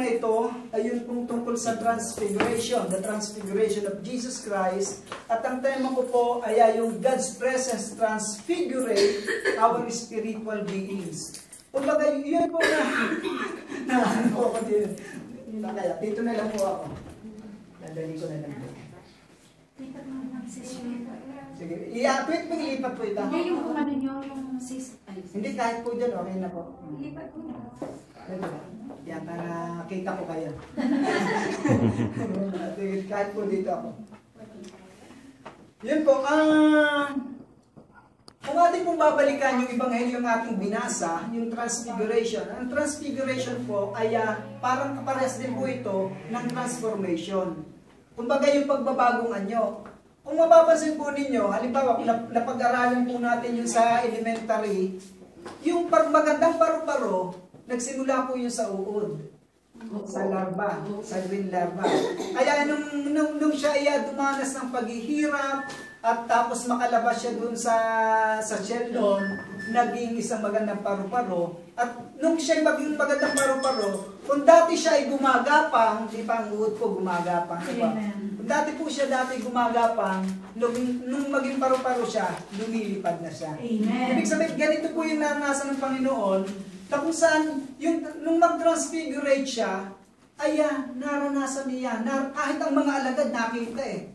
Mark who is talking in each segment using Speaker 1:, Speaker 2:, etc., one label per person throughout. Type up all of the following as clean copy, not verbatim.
Speaker 1: na ito ay yun pong tungkol sa transfiguration, the transfiguration of Jesus Christ. At ang tema ko po ay yung God's presence transfigurate our spiritual beings. Kumbaga, yun po na ano ako din. Kaya, dito na lang po ako. Dadali ko na lang po.
Speaker 2: Lipat mo ng sis.
Speaker 1: Sige, i-update mo, ilipat po ito.
Speaker 2: Hindi yung ano nyo, yung sis.
Speaker 1: Hindi, kahit po dyan, okay na po.
Speaker 2: Lipat mo na.
Speaker 1: Yan, para kita ko kayo. Kahit po dito ako. Yun po, kung ating pong babalikan yung Ebanghelyo ng ating binasa, yung transfiguration. Ang transfiguration po ay parang kaparehas din po ito ng transformation. Kumbaga yung pagbabagong anyo. Kung mapapansin po ninyo, halimbawa kung napag-aralan po natin yung sa elementary, yung magandang paru-paro, nagsimula po yun sa uod, sa larva, sa green larva. Kaya nung siya ay dumanas ng paghihirap, at tapos makalabas siya dun sa shell doon, naging isang magandang paru-paro. At nung siya ay maging magandang paru-paro, kung dati siya ay gumagapang, di ba ang uod po gumagapang, di ba? Kung dati po siya gumagapang, nung maging paru-paro siya, lumilipad na siya.
Speaker 2: Amen.
Speaker 1: Ibig sabihin, ganito po yung naranasan ng Panginoon, na kung saan, nung mag-transfigurate siya, ay naranasan niya, kahit ang mga alagad nakita eh.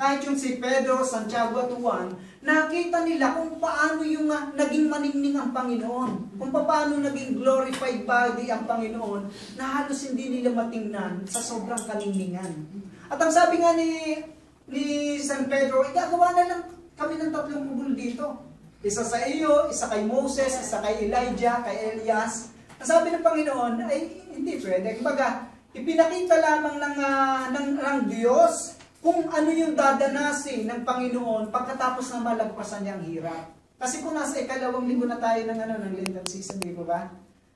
Speaker 1: Kahit yung si Pedro, Santiago at Juan, nakita nila kung paano yung naging maningning ang Panginoon. Kung paano naging glorified body ang Panginoon, na halos hindi nila matingnan sa sobrang kaningningan. At ang sabi nga ni San Pedro, gagawa na lang kami ng 3 kubol dito. Isa sa iyo, isa kay Moses, isa kay Elijah, kay Elias. Ang sabi ng Panginoon, ay hindi pwede. Kumbaga, ipinakita lamang ng Diyos kung ano yung dadanasin ng Panginoon pagkatapos na malagpasan niyang hirap. Kasi kung nasa 2nd linggo na tayo ng Lenten season, di ba?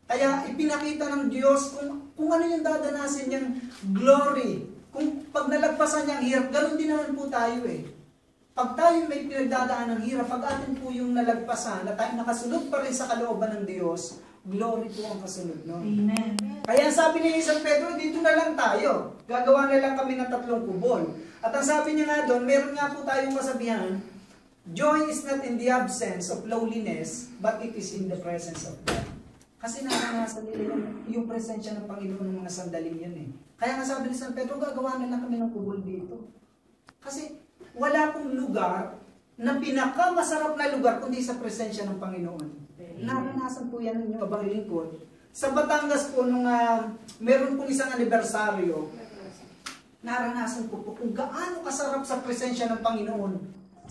Speaker 1: Kaya ipinakita ng Diyos kung ano yung dadanasin niyang glory. Kung pag nalagpasan niyang hirap, ganoon din naman po tayo eh. Pag tayo may pinagdadaan ng hirap, pag atin po yung nalagpasan, na tayo nakasunod pa rin sa kalooban ng Diyos, glory po ang kasunod, no?
Speaker 2: Amen.
Speaker 1: Kaya sabi ni San Pedro, dito na lang tayo. Gagawa na lang kami ng 3 kubol. At ang sabi niya nga doon, meron nga po tayong kasabihan, joy is not in the absence of lowliness, but it is in the presence of God. Kasi naranasan nila yung presensya ng Panginoon ng mga sandaling yun eh. Kaya nga sabi ni San Pedro, gagawa na lang kami ng kubol dito. Kasi wala pong lugar na pinakamasarap na lugar kundi sa presensya ng Panginoon. Naranasan po yan yung abang lingkod. Sa Batangas po, nung meron pong isang anibersaryo, naranasan ko po kung gaano kasarap sa presensya ng Panginoon.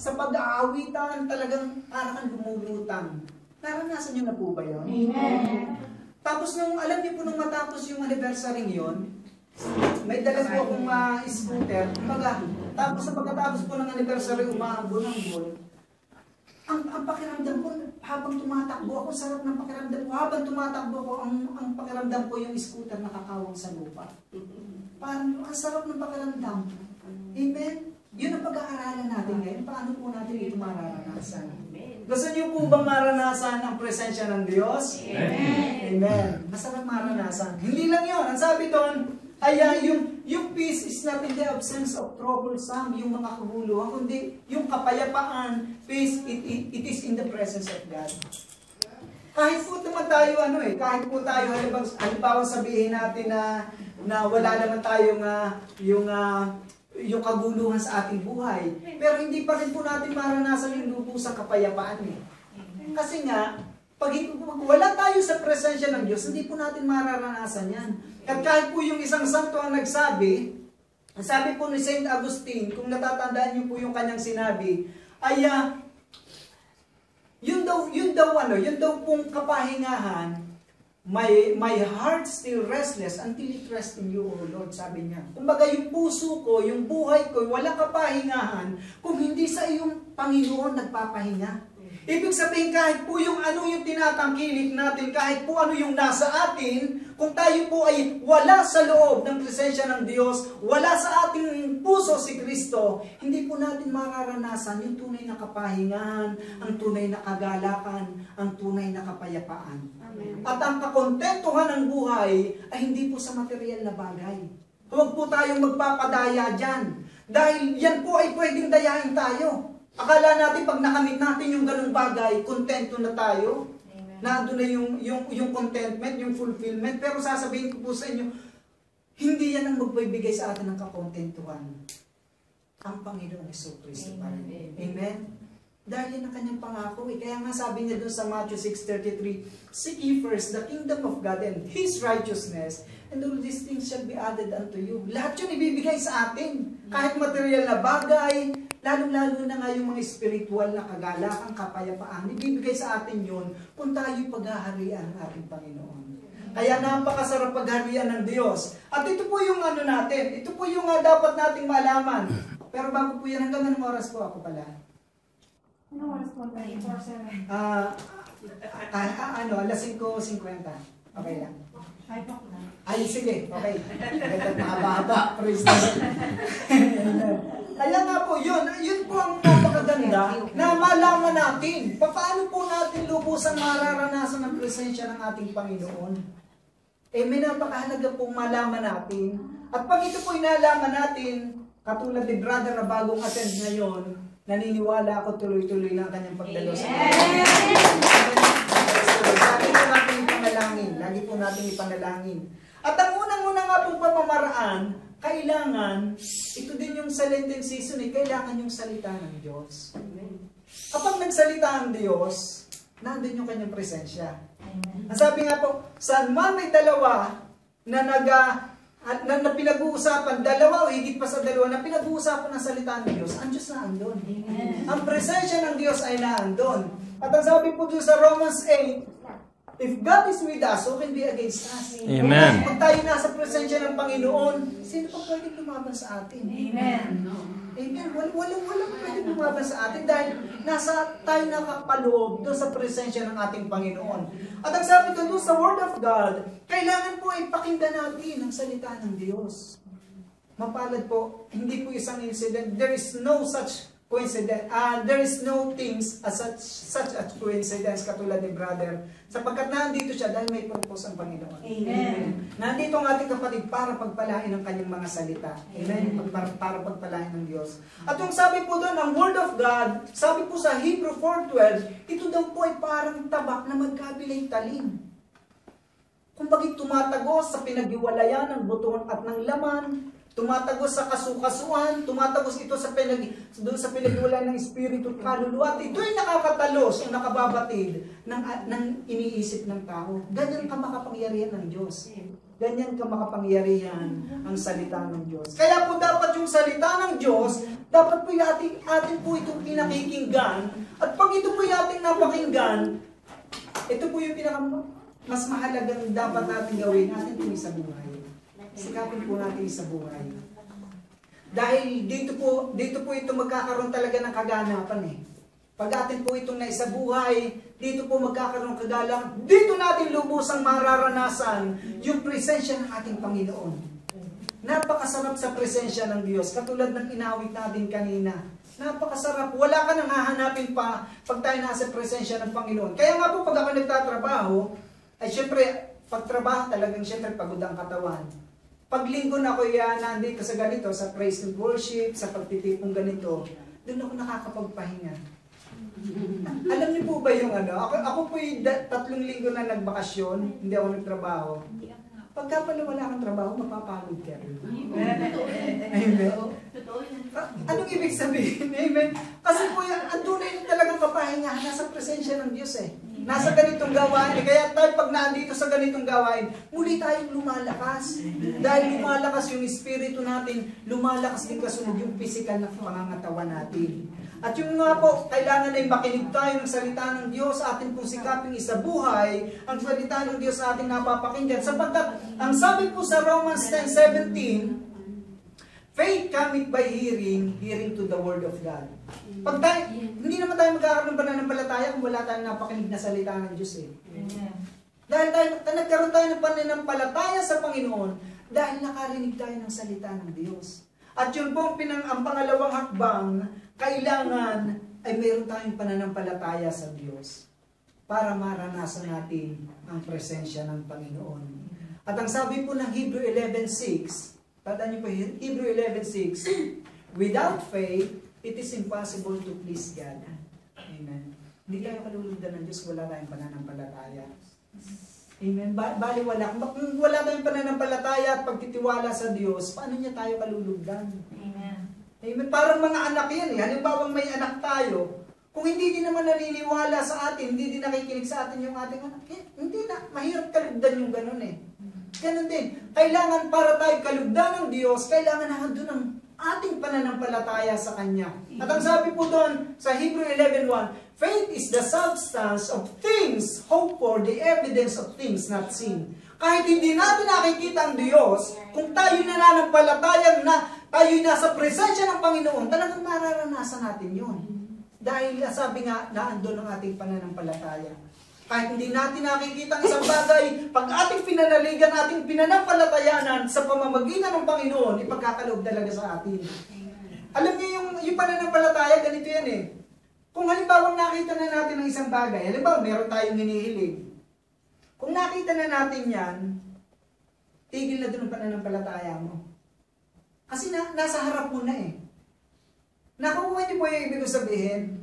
Speaker 1: Sa pag-aawitan, talagang parang lumulutang. Naranasan nyo na po ba yun?
Speaker 2: Amen.
Speaker 1: Tapos nung, alam niyo po nung matapos yung anniversary yon, may dala po akong scooter. Tapos sa pagkatapos po ng anniversary, umaambon-ambon. Ang pakiramdam ko, habang tumatakbo ako, sarap ng pakiramdam ko. Habang tumatakbo ako, ang pakiramdam ko yung scooter nakakawang sa lupa. Parang ang sarap ng pakiramdam. Amen? Yun ang pag-aaralan natin ngayon. Paano po natin ito mararanasan? Gusto niyo po bang maranasan ang presensya ng Diyos?
Speaker 2: Amen.
Speaker 1: Amen. Masarap maranasan. Hindi lang yun. Ang sabi doon, ay yung peace is not in the absence of troublesome, yung mga kaguluhan, kundi yung kapayapaan, peace, it is in the presence of God. Kahit po naman tayo, kahit po tayo, halimbawa sabihin natin na wala naman tayong yung kaguluhan sa ating buhay. Pero hindi pa rin po natin maranasan yung lubusang kapayapaan eh. Kasi nga, pag wala tayo sa presensya ng Diyos, hindi po natin mararanasan yan. At kahit po yung isang santo ang nagsabi, ang sabi po ni Saint Augustine, kung natatandaan niyo po yung kanyang sinabi, ay yun daw pong kapahingahan, my heart still restless until it rests in you, O Lord, sabi niya. Kumbaga yung puso ko, yung buhay ko, wala kapahingahan kung hindi sa iyong Panginoon nagpapahinga. Ibig sabihin, kahit po yung ano yung tinatangkilik natin, kahit po ano yung nasa atin, kung tayo po ay wala sa loob ng presensya ng Diyos, wala sa ating puso si Kristo, hindi po natin mararanasan yung tunay na kapahingahan, ang tunay na kagalakan, ang tunay na kapayapaan.
Speaker 2: Amen.
Speaker 1: At ang kakontentuhan ng buhay ay hindi po sa material na bagay. Huwag po tayong magpapadaya dyan. Dahil yan po ay pwedeng dayahin tayo. Akala natin pag nakamit natin yung ganung bagay, kontento na tayo.
Speaker 2: Amen.
Speaker 1: Nandun na yung contentment, yung fulfillment. Pero sasabihin ko po sa inyo, hindi yan ang magbibigay sa atin ng kakontentuhan. Ang Panginoong Jesucristo pa rin. Amen? Dahil yan ang kanyang pangako. Kaya nga sabi niya doon sa Matthew 6:33, seek ye first the kingdom of God and His righteousness, and all these things shall be added unto you. Lahat yun ibibigay sa atin. Kahit material na bagay, lalong-lalo na nga yung mga spiritual na kagalakan, kapayapaan, ibibigay sa atin yun kung tayo'y paghaharian ng ating Panginoon. Kaya napakasarap pagharian ng Diyos. At ito po yung ano natin, ito po yung dapat nating malaman. Pero bago po yan, hanggang anong oras po ako pala?
Speaker 2: Ano oras po tayo? 4-7.
Speaker 1: Alas 5:50. Okay lang.
Speaker 2: 5 o'clock.
Speaker 1: Ay, sige. Okay. Mahaba-haba. Praise the Lord. Kaya nga po, yun po ang napakaganda na malaman natin. Paano po natin lubusan mararanasan ang presensya ng ating Panginoon? May napakahalaga pong malaman natin. At pag ito po inalaman natin, katulad ni brother na bagong attend ngayon, naniniwala ako tuloy-tuloy na ang kanyang pagdalo sa Lagi po natin ipanalangin. Lagi po natin ipanalangin. At ang unang-unang nga pong pamamaraan, kailangan, ito din yung sa Lenten season, kailangan yung salita ng Diyos. Kapag nagsalita ang Diyos, nandun yung kanyang presensya. Ang sabi nga po, saan man may dalawa na na pinag-uusapan, dalawa o higit pa sa dalawa, na pinag-uusapan ng salita ng Diyos, ang Diyos na andun. Ang presensya ng Diyos ay naandun. At ang sabi po doon sa Romans 8, if God is with us, who can be against us?
Speaker 3: Amen.
Speaker 1: Kung tayo nasa presensya ng Panginoon, sino pa pwedeng lumaban sa atin?
Speaker 2: Amen.
Speaker 1: Amen. Walang pwedeng lumaban sa atin dahil nasa tayo nakapaloob doon sa presensya ng ating Panginoon. At ang sabi doon sa Word of God, kailangan po ay pakinggan natin ang salita ng Diyos. Mapalad po, hindi po isang incident. There is no such coincidence. There is no things as such a coincidence katulad ni brother. Sapagkat nandito siya dahil may purpose ang Panginoon.
Speaker 2: Amen.
Speaker 1: Nandito ang ating kapatid para pagpalain ang kanyang mga salita. Amen. Para pagpalain ng Diyos. At yung sabi po doon, ang Word of God, sabi po sa Hebrew 4:12, ito daw po ay parang tabak na magkabilay talim. Kung bakit tumatagos sa pinaghiwalayan ng buton at ng laman, tumatagos sa kasukasuan, tumatagos ito doon sa pinaghiwalayan ng espiritu at kaluluwa. Ito ay nakakatalos o nakababatid ng iniisip ng tao. Ganyan ka makapangyarihan ng Diyos. Ganyan ka makapangyarihan ang salita ng Diyos. Kaya po dapat yung salita ng Diyos, dapat po atin po itong pinakikinggan. At pag ito po yung ating napakinggan, ito po yung mas mahalagang dapat natin gawin natin po sa buhay. Sikapin po natin sa buhay. Dahil dito po ito magkakaroon talaga ng kaganapan eh. Pag atin po itong naisabuhay, dito po magkakaroon ng kagalang, dito natin lubusang mararanasan yung presensya ng ating Panginoon. Napakasarap sa presensya ng Diyos, katulad ng inawit natin kanina. Napakasarap, wala ka nang hahanapin pa pag tayo nasa presensya ng Panginoon. Kaya nga po pag ako nagtatrabaho, ay syempre, pagtrabaho talagang syempre pagod ang katawan. Pag linggo na ako nandito sa ganito, sa praise and worship, sa pagtitipong ganito, doon ako nakakapagpahinga. Alam niyo po ba yung ako po yung 3 linggo na nagbakasyon, hindi ako nagtrabaho. Pagka pala wala kang trabaho, mapapagod ka rin. Amen. Anong ibig sabihin? Amen. Kasi po yan, ang tunay na talagang kapahingahan, nasa presensya ng Diyos eh. Nasa ganitong gawain. Kaya tayo pag naandito sa ganitong gawain, muli tayong lumalakas. Dahil lumalakas yung espiritu natin, lumalakas din kasunod yung physical na pangangatawan natin. At yung nga po, kailangan ay makinig tayo ng salita ng Diyos, atin pong sikaping isabuhay, ang salita ng Diyos sa ating napapakinggan. Sapagkat, ang sabi po sa Romans 10:17, Faith cometh by hearing, hearing to the word of God. Pag tayo, hindi naman tayo magkakaroon ng pananampalataya kung wala tayong napakinig na salita ng Diyos eh. Dahil nagkaroon tayo ng pananampalataya sa Panginoon dahil nakarinig tayo ng salita ng Diyos. At yun po ang pangalawang hakbang, kailangan ay mayroon tayong pananampalataya sa Diyos para maranasan natin ang presensya ng Panginoon. At ang sabi po ng Hebrew 11:6, tandaan niyo po, Hebrew 11:6, without faith, it is impossible to please God. Amen. Hindi tayo kalulugdan ng Diyos, wala tayong pananampalataya. Amen. Bali wala. Kung wala tayong pananampalataya at pagtitiwala sa Diyos, paano niya tayo kalulugdan?
Speaker 2: Amen.
Speaker 1: Amen. Parang mga anak yan eh. Halimbawa may anak tayo, kung hindi din naman naniniwala sa atin, hindi din nakikinig sa atin yung ating anak, hindi na. Mahirap kalugdan yung ganun eh. Ganun din. Kailangan para tayo kalugdan ng Diyos, kailangan na doon ang ating pananampalataya sa Kanya. At ang sabi po doon sa Hebrew 11:1, faith is the substance of things hoped for, the evidence of things not seen. Kahit hindi natin nakikita ang Diyos, kung tayo nananampalatayang na tayo'y nasa presensya ng Panginoon, talagang mararanasan natin yun. Dahil sabi nga, naandun ang ating pananampalataya. Kahit hindi natin nakikita ang isang bagay, pag ating pinanaligan, ating pinanampalatayanan sa pamamagitan ng Panginoon, ipagkakaloob talaga sa atin. Alam niyo yung pananampalataya, ganito yan eh. Kung halimbawa nakita na natin ang isang bagay, halimbawa meron tayong hinihiling. Kung nakita na natin yan, tigil na doon ang pananampalataya mo. Kasi nasa harap mo na eh. Nakukuha niyo po yung ibig sabihin?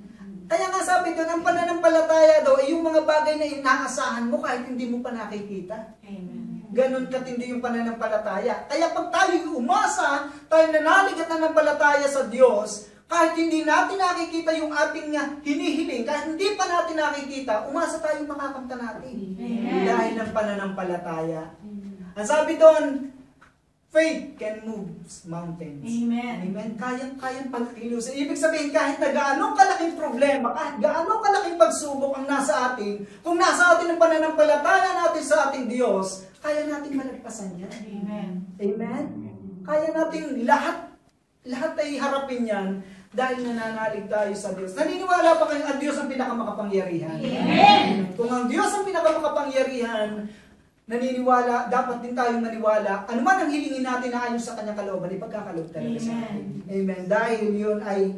Speaker 1: Kaya nga sabi doon, ang pananampalataya daw ay yung mga bagay na inaasahan mo kahit hindi mo pa nakikita.
Speaker 2: Amen.
Speaker 1: Ganon katindi yung pananampalataya. Kaya pag tayo umasa, tayo nanalig at nanampalataya sa Diyos, kahit hindi natin nakikita yung ating hinihiling, kahit hindi pa natin nakikita, umasa tayong makakamta natin.
Speaker 2: Amen.
Speaker 1: Dahil ng pananampalataya. Ang sabi doon, faith can move mountains.
Speaker 2: Amen.
Speaker 1: Amen. Kayang pagkilusin. Ibig sabihin, kahit na gaano kalaking problema, kahit gaano kalaking pagsubok ang nasa atin, kung nasa atin ang pananampalataya natin sa ating Diyos, kaya natin malagpasan yan.
Speaker 2: Amen.
Speaker 1: Amen? Kaya natin lahat ay harapin yan dahil nananalig tayo sa Diyos. Naniniwala pa kayo ang Diyos ang pinakamakapangyarihan?
Speaker 2: Amen.
Speaker 1: Kung ang Diyos ang pinakamakapangyarihan, naniniwala, dapat din tayong maniwala, anuman ang hilingin natin na ayon sa kanyang kalooban, ipagkakaloob talaga sa atin. Amen. Dahil yun ay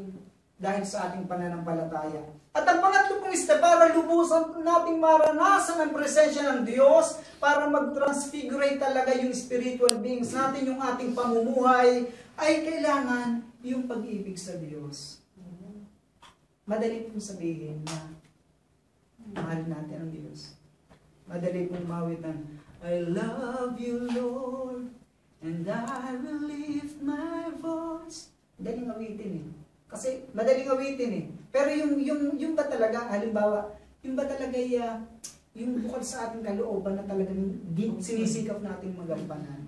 Speaker 1: dahil sa ating pananampalataya. At ang pangatlo pong step, para lubusan nating maranasan ang presensya ng Diyos, para mag-transfigurate talaga yung spiritual beings natin, yung ating pamumuhay, ay kailangan yung pag-ibig sa Diyos. Madali pong sabihin na mahal natin ang Diyos. Madali pong mawit ng I love you, Lord, and I will lift my voice. Madaling awitin eh. Kasi madaling awitin eh. Pero yung ba talaga, halimbawa, yung ba talaga yung bukod sa ating kalooban na talagang sinisikap nating magampanan.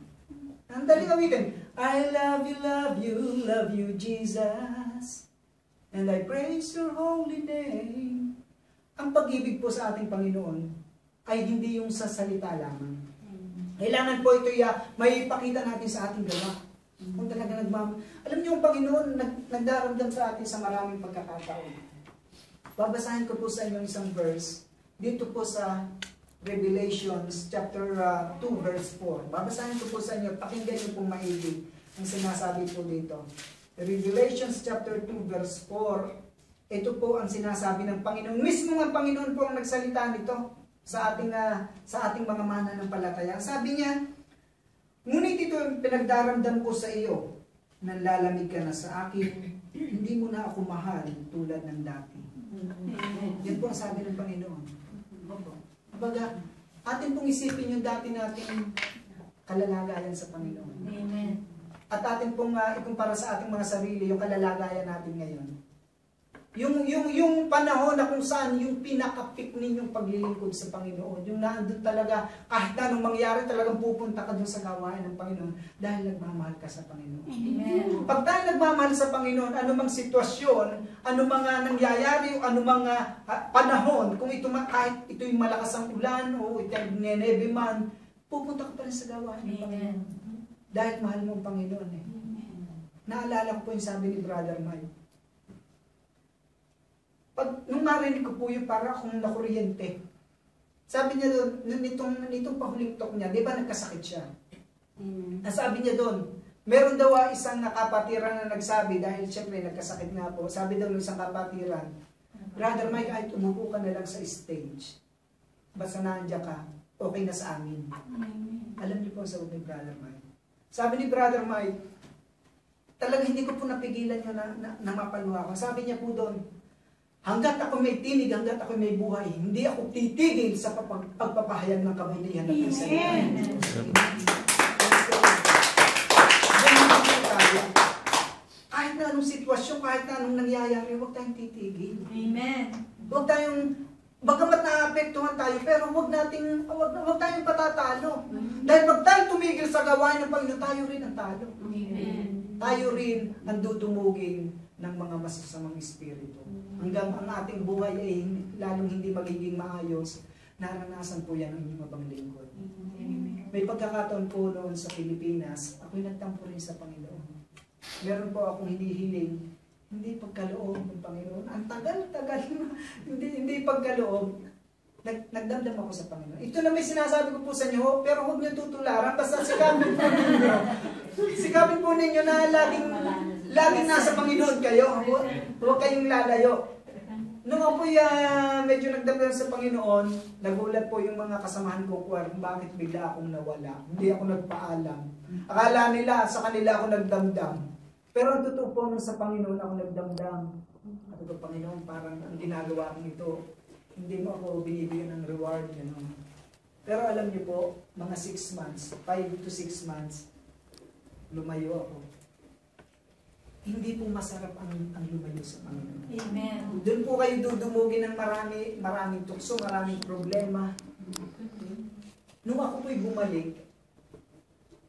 Speaker 1: Ang daling awitin, I love you, Jesus, and I praise your holy name. Ang pag-ibig po sa ating Panginoon ay hindi yung sa salita lamang. Kailangan po ito may ipakita natin sa ating gawa. Kung talaga alam niyo yung Panginoon, nagdaramdam sa atin sa maraming pagkakataon. Babasahin ko po sa inyo isang verse, dito po sa Revelations chapter 2 verse 4. Babasahin ko po sa inyo, pakinggan niyo pong maigi ang sinasabi po dito. Revelations chapter 2 verse 4, ito po ang sinasabi ng Panginoon. Mismo ang Panginoon po ang nagsalita nito sa ating mga mananampalataya. Sabi niya, ngunit ito ang pinagdaramdam ko sa iyo, nanlalamig ka na sa akin, hindi mo na ako mahal tulad ng dati. Yan po ang sabi ng Panginoon. Kumbaga, atin pong isipin yung dati nating kalalagayan sa Panginoon.
Speaker 2: Amen.
Speaker 1: At atin pong ikumpara sa ating mga sarili yung kalalagayan natin ngayon. Yung panahon na kung saan yung pinaka-peak ninyong paglilingkod sa Panginoon, yung naandun talaga, kahit na anong mangyari, talagang pupunta ka dun sa gawain ng Panginoon dahil nagmamahal ka sa Panginoon.
Speaker 2: Amen.
Speaker 1: Pag tayo nagmamahal sa Panginoon, anumang sitwasyon, anumang nangyayari, anumang panahon, kung ito kahit ito yung malakas ang ulan o ito yung nenebe man, pupunta ka pa rin sa gawain ng Panginoon. Dahil mahal mo ang Panginoon eh. naalala ko po yung sabi ni Brother Mike. Nung marinig ko po yung para akong nakuryente. Sabi niya doon, nitong pahuling talk niya, di ba nagkasakit siya? Sabi niya doon, meron daw isang nakapatiran na nagsabi, dahil siyempre nagkasakit nga po, sabi daw ng isang kapatiran, Brother Mike, ay tumuko ka na lang sa stage. Basta nandiyan ka, okay na sa amin. Alam niyo po ang sabi ni Brother Mike. Sabi ni Brother Mike, talaga hindi ko po napigilan niya na mapaluha ko. Sabi niya po doon, hanggat ako may tinig, hanggat ako may buhay, hindi ako titigil sa pagpapahayag ng kabutihan ng salita. Kahit na anong sitwasyon, kahit na anong nangyayari, huwag tayong titigil.
Speaker 2: Amen.
Speaker 1: Huwag tayong, bagamat naapektuhan tayo, pero huwag tayong patatalo. Dahil pag tayo tumigil sa gawain ng Panginoon, tayo rin ang talo.
Speaker 2: Amen.
Speaker 1: Tayo rin ang dudumugin ng mga masasamang espiritu. Hanggang ang ating buhay ay lalong hindi magiging maayos, naranasan po yan ng inyong mabang lingkod. May pagkakataon po noon sa Pilipinas, ako'y nagtampo rin sa Panginoon. Meron po akong hinihiling, hindi pagkaloob ng Panginoon. Ang tagal-tagal, hindi pagkaloob. Nagdamdam ako sa Panginoon. Ito na may sinasabi ko po sa inyo, pero huwag niyo tutularan, basta sikapin po ninyo. Sikapin po ninyo na laging nasa Panginoon kayo. Huwag kayong lalayo. Nung ako medyo nagdamdam sa Panginoon, nagulat po yung mga kasamahan ko kung bakit bigla akong nawala. Hindi ako nagpaalam. Akala nila, sa kanila ako nagdamdam. Pero ang totoo po nung sa Panginoon ako nagdamdam. At ito, Panginoon, parang ang ginagawa kong ito, hindi mo ako binibigyan ng reward. Gano'n. Pero alam niyo po, mga 6 months, 5 to 6 months, lumayo ako. Hindi po masarap ang lumayo sa Panginoon.
Speaker 2: Amen.
Speaker 1: Doon po kayo dudumugin ng maraming tukso, maraming problema. Nung ako po'y bumalik,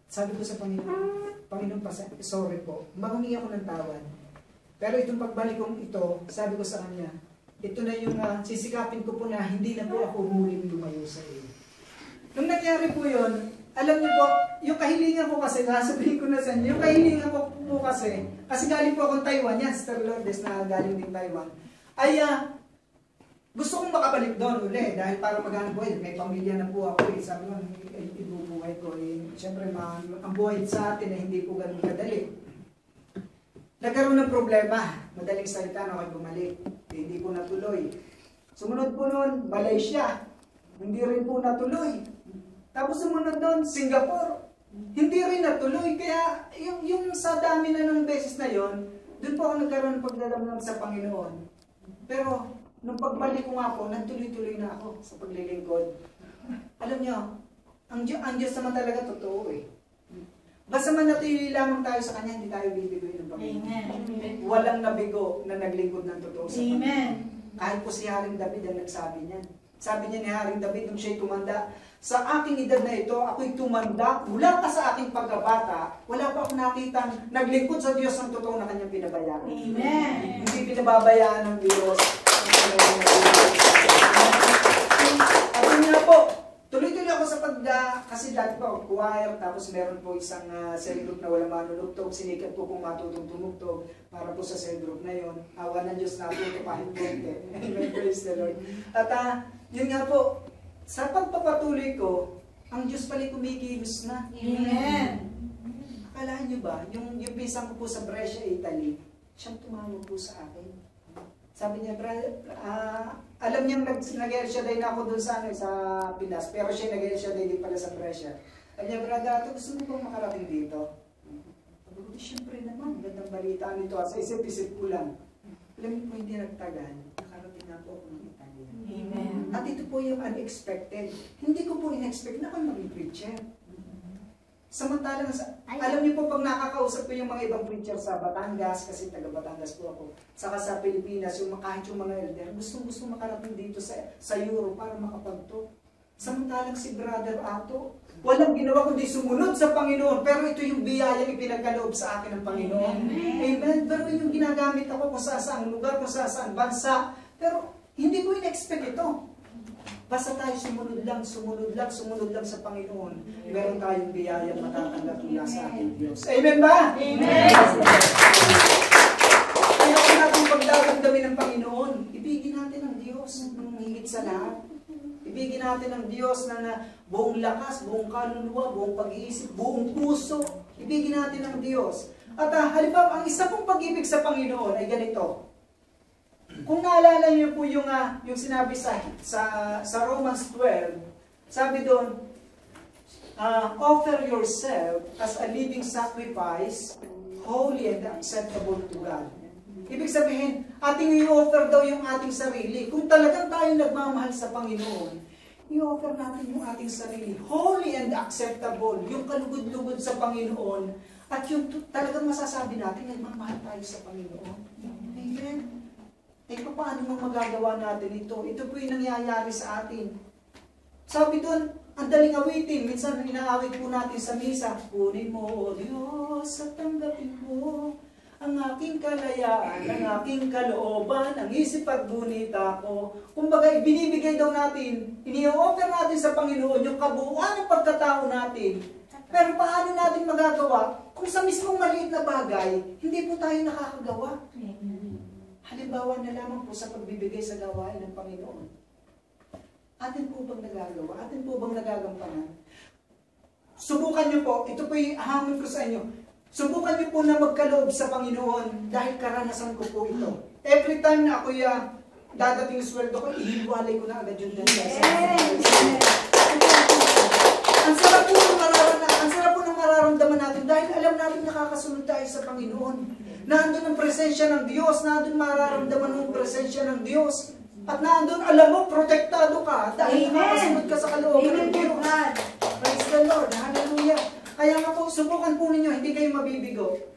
Speaker 1: sabi ko sa Panginoon, Panginoon, sorry po, mahumingi ako ng tawad. Pero itong pagbalik kong ito, sabi ko sa Kanya, ito na yung sisikapin ko po na hindi na po ako muling lumayo sa iyo. Nung nangyari po yun, alam niyo po, yung kahilingan ko kasi, sasabihin ko na sa inyo, yung kahilingan ko po kasi galing po akong Taiwan, yan, Sister Lourdes na galing din Taiwan, ay gusto kong makabalik doon uli, dahil para maghanap buhay, may pamilya na po ako, sabi ko, ibubuhay ko, siyempre ang buhay sa atin ay hindi po ganun kadali. Nagkaroon ng problema, madaling salita na ako'y bumalik, hindi po natuloy. Sumunod po noon, Malaysia, hindi rin po natuloy. Tapos sumunod doon, Singapore, hindi rin natuloy. Kaya yung sa dami na ng beses na yon, doon po ako nagkaroon ng pagdadamdam sa Panginoon. Pero nung pagbalik ko nga po, nagtuloy-tuloy na ako sa paglilingkod. Alam niyo, ang Diyos naman talaga totoo eh. Basta manatili lamang tayo sa Kanya, hindi tayo bibigoy ng Panginoon.
Speaker 2: Amen.
Speaker 1: Walang nabigo na naglingkod ng totoo sa Panginoon.
Speaker 2: Amen.
Speaker 1: Kahit po si Haring David ang nagsabi niyan. Sabi niya ni Haring David nung siya'y tumanda, sa aking edad na ito, ako'y tumanda, mula pa sa aking pagkabata, wala pa akong nakitang naglingkod sa Diyos ng totoo na kanyang pinabayaan.
Speaker 2: Amen.
Speaker 1: Hindi pinababayaan ng Diyos. At yun nga po, tuloy-tuloy ako sa kasi dati pa ako choir, tapos meron po isang cell group na walang manunugtog, sinikat po kung matutong tumugtog para po sa cell group na yon. Awa ng Diyos na po, kapahin po. Amen, praise the Lord. At yun nga po, sa pagpapatuloy ko, ang Diyos pala kumikilos na.
Speaker 2: Amen.
Speaker 1: Akalain niyo ba, yung pisang ko po sa Brescia, Italy, siyang tumawag po sa akin. Sabi niya, alam niya nag-El Shaddai na ako doon sa Pinas, pero siya nag-El Shaddai din pala sa Brescia. Sabi niya, brother, gusto mo bang makarating dito? Sabi ko, siyempre naman, gandang balita nito. Sa isip-isip ko lang. Alam niyo po, hindi nagtagal, nakarating na po ako ng Italy.
Speaker 2: Amen.
Speaker 1: At ito po yung unexpected. Hindi ko po in-expect na ako maging preacher. Samantalang, alam niyo po pag nakakausap ko yung mga ibang preacher sa Batangas, kasi taga Batangas po ako, saka sa Pilipinas, kahit yung mga elder, gustong-gusto makarating dito sa Europe para makapagto. Samantalang si Brother Ato, walang ginawa kundi sumunod sa Panginoon, pero ito yung biyayang ipinagkaloob sa akin ng Panginoon. Amen. Pero yung ginagamit ako kung sa saang lugar, kung sa saang bansa, pero hindi ko in-expect ito. Basta tayo sumunod lang sa Panginoon. Meron tayong biyayang matatanggap mula sa ating Diyos. Amen ba?
Speaker 2: Amen.
Speaker 1: Kaya kung natin pagdaramdamin ng Panginoon, ibigin natin ang Diyos ng higit sa lahat. Ibigin natin ang Diyos ng buong lakas, buong kaluluwa, buong pag-iisip, buong puso. Ibigin natin ang Diyos. At halimbawa, ang isa pong pag-ibig sa Panginoon ay ganito. Kung naalala niyo po yung sinabi sa Romans 12, sabi doon, offer yourself as a living sacrifice, holy and acceptable to God. Ibig sabihin, ating i-offer daw yung ating sarili. Kung talagang tayo nagmamahal sa Panginoon, i-offer natin yung ating sarili. Holy and acceptable, yung kalugod-lugod sa Panginoon, at yung talagang masasabi natin, nagmamahal tayo sa Panginoon. Amen. Paano mo magagawa natin ito? Ito po yung nangyayari sa atin. Sabi doon, ang daling awitin. Minsan, inaawit po natin sa misa. Kunin mo, O Diyos, at tanggapin mo ang aking kalayaan, ang aking kalooban, ang isip at gunita ko. Kumbaga, binibigay daw natin, ini-offer natin sa Panginoon yung kabuuan ng pagkatao natin. Pero paano natin magagawa kung sa mismong maliit na bagay, hindi po tayo nakakagawa? Halimbawa na lamang po sa pagbibigay sa gawain ng Panginoon. Atin po bang nagagawa? Atin po bang nagagampanan? Subukan niyo po, ito po yung hamon ko sa inyo. Subukan niyo po na magkaloob sa Panginoon dahil karanasan ko po ito. Every time na ako'y dadating yung sweldo ko, ihiwalay ko na agad yung dahil. Ang sarap po ng mararamdaman natin dahil alam natin nakakasunod tayo sa Panginoon. Nandun ang presensya ng Diyos, nandun mararamdaman mo ang presensya ng Diyos. At nandun, alam mo, protektado ka dahil nakakasunod ka sa kalooban ng Diyos. Praise the Lord, hallelujah. Kaya nga po, subukan po ninyo, hindi kayo mabibigo.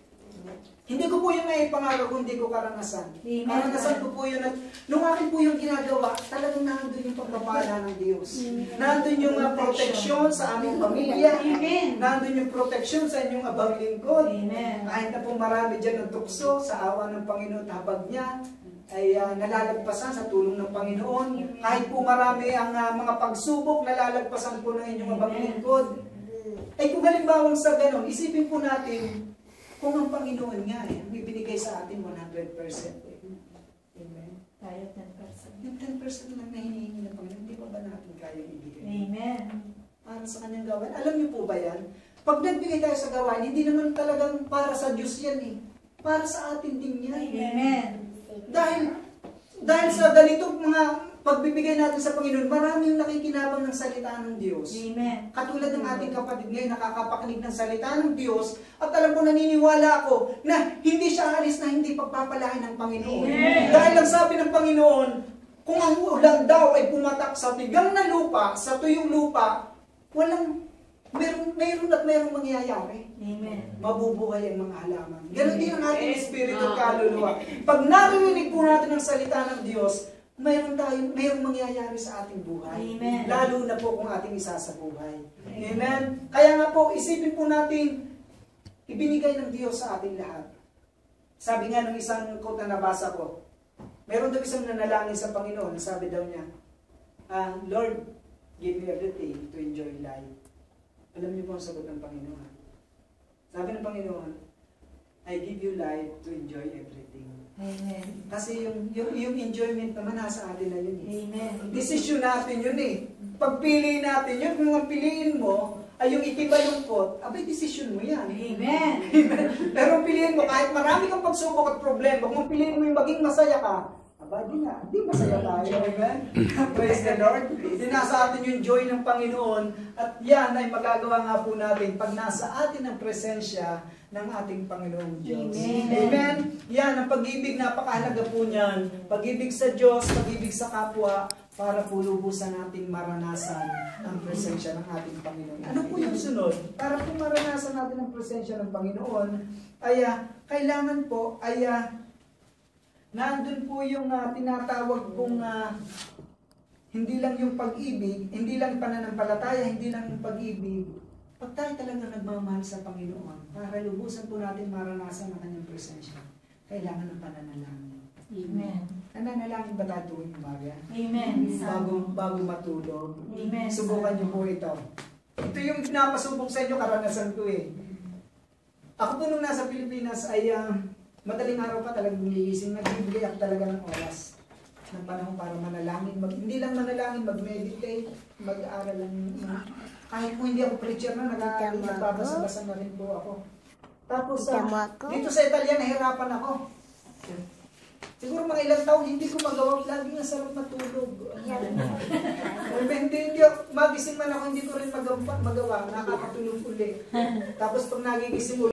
Speaker 1: Hindi ko po yung may pangako kung hindi ko karanasan. Karanasan ko po yun at nung akin po yung ginagawa, talagang nandun yung pagpapala ng Diyos. Nandun yung proteksyon sa aming pamilya. Nandun yung proteksyon sa inyong abang lingkod. Kahit na po marami dyan ng tukso sa awa ng Panginoon at habag niya, ay nalalagpasan sa tulong ng Panginoon. Kahit po marami ang mga pagsubok, nalalagpasan po ng inyong abang lingkod. Ay kung halimbawang sa ganon, isipin po natin, kung ang Panginoon nga ang ibinigay sa atin 100%. Amen.
Speaker 2: Tayo 10%.
Speaker 1: Yung 10% lang na hinihingi ng Panginoon, hindi pa ba natin kaya ibigay?
Speaker 2: Amen.
Speaker 1: Para sa kanyang gawain. Alam niyo po ba yan? Pag nagbigay tayo sa gawain, hindi naman talagang para sa Diyos yan eh. Para sa atin din yan.
Speaker 2: Amen.
Speaker 1: Dahil sa ganitong mga pagbibigay natin sa Panginoon, maraming nakikinabang ng salita ng Diyos.
Speaker 2: Amen.
Speaker 1: Katulad ng ating kapatid ngayon, nakakapakinig ng salita ng Diyos, at alam ko, naniniwala ako na hindi siya alis na hindi pagpapalain ng Panginoon.
Speaker 2: Amen.
Speaker 1: Dahil ang sabi ng Panginoon, kung ang ulan daw ay pumatak sa tigang na lupa, sa tuyong lupa, merong mangyayari.
Speaker 2: Amen.
Speaker 1: Mabubuhay ang mga halaman. Ganon din ang ating espiritu at kaluluwa. Pag narinig po natin ang salita ng Diyos, mayroong mangyayari sa ating buhay.
Speaker 2: Amen.
Speaker 1: Lalo na po kung ating isa sa buhay. Amen. Kaya nga po, isipin po natin, ibinigay ng Diyos sa ating lahat. Sabi nga ng isang quote na nabasa ko, meron daw isang nanalangin sa Panginoon, sabi daw niya, Lord, give me everything to enjoy life. Alam niyo po ang sagot ng Panginoon. Sabi ng Panginoon, I give you life to enjoy everything.
Speaker 2: Amen.
Speaker 1: Kasi yung enjoyment naman nasa atin na yun eh.
Speaker 2: Amen.
Speaker 1: Decision natin yun eh. Pagpili natin yun, kung ang piliin mo ay yung ikibalungkot, abay decision mo yan.
Speaker 2: Amen.
Speaker 1: Pero piliin mo, kahit marami kang pagsubok at problema, kung piliin mo yung maging masaya ka, abay di masaya tayo. Amen? Praise the Lord. Di nasa atin yung joy ng Panginoon at yan ay magagawa nga po natin pag nasa atin ang presensya ng ating Panginoong Diyos.
Speaker 2: Amen.
Speaker 1: Amen. Yan, ang pag-ibig, napakahalaga po niyan. Pag-ibig sa Diyos, pag-ibig sa kapwa, para po lubusan nating maranasan ang presensya ng ating Panginoon. Ano po yung sunod? Para po maranasan natin ang presensya ng Panginoon, ay kailangan po, ay nandun po yung tinatawag pong hindi lang yung pag-ibig, hindi lang pananampalataya, hindi lang yung pag-ibig. Pag tayo talaga nagmamahal sa Panginoon, para lubusan po natin maranasan ang kanyang presensya, kailangan ng pananalangin.
Speaker 2: Amen.
Speaker 1: Nananalangin ba tayo tuwing umaga?
Speaker 2: Amen.
Speaker 1: Bago matulog.
Speaker 2: Amen.
Speaker 1: Subukan niyo po ito. Ito yung pinapasubok sa inyo, karanasan ko eh. Ako po nung nasa Pilipinas ay madaling araw pa talagang gumigising. Nagbibigay ako talaga ng oras ng panahon para manalangin. Hindi lang manalangin, mag-meditate, mag-aaral lang. Kahit po hindi ako preacher na, nagbabasa-basa na rin po ako. Tapos dito sa Italia, nahirapan ako. Siguro mga ilang taon, hindi ko magawa. Lagi nga sarap matulog. Hindi magising man ako, hindi ko rin magawa. Nakakatulog uli. Tapos pag nagigising uli,